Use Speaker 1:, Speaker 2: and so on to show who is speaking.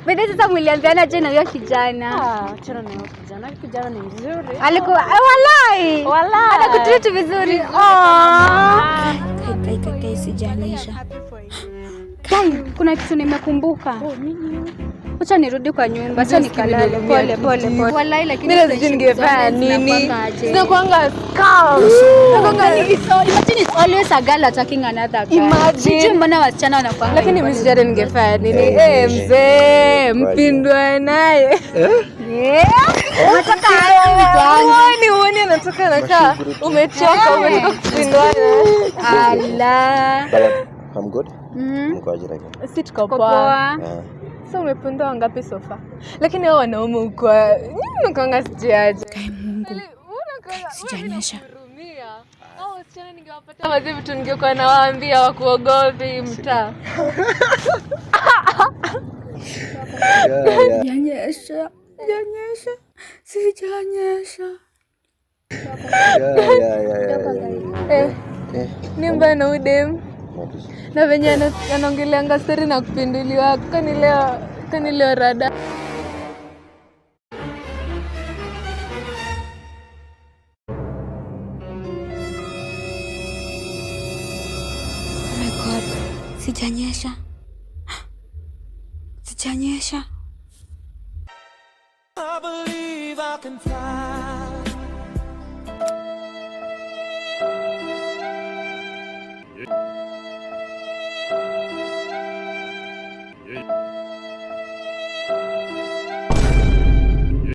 Speaker 1: Bado sasa mlianzana je na huyo kijana?
Speaker 2: Achana na huyo kijana. Kijana ni mzuri.
Speaker 1: Alikuwa wallahi. Anakutreat vizuri. Kai sijanyesha. Kai, kuna kitu nimekumbuka.
Speaker 2: Nini?
Speaker 1: Acha nirudi kwa nyumba, acha nikalale pole. Wallahi lakini
Speaker 2: mimi lazima ningefanya nini? Sina kuanga scam.
Speaker 1: Imagine it's always a girl attacking another girl. Imagine mbona wasichana wanakuanga.
Speaker 2: Lakini mimi sijui ningefanya nini. Mzee, mpindwa naye.
Speaker 1: Unataka aje?
Speaker 2: Uone anatoka nakaa. Umechoka unataka kupindwa.
Speaker 1: Allah.
Speaker 3: I'm good. Mko aje lakini?
Speaker 2: Si tuko poa. So umepindwa ngapi sofa? Lakini hao wanaume uko nini unakuanga sijaje?
Speaker 1: Kai Mungu. Sijanyesha.
Speaker 2: Hao wasichana ningewapata wazee vitu ningekuwa nawaambia wakuogopi mtaa.
Speaker 1: Sijanyesha.
Speaker 2: Nimba na udem. Na venye anaongeleanga story na kupinduliwa kani leo rada.
Speaker 1: Oh my God. Sijanyesha.
Speaker 4: I believe I can fly.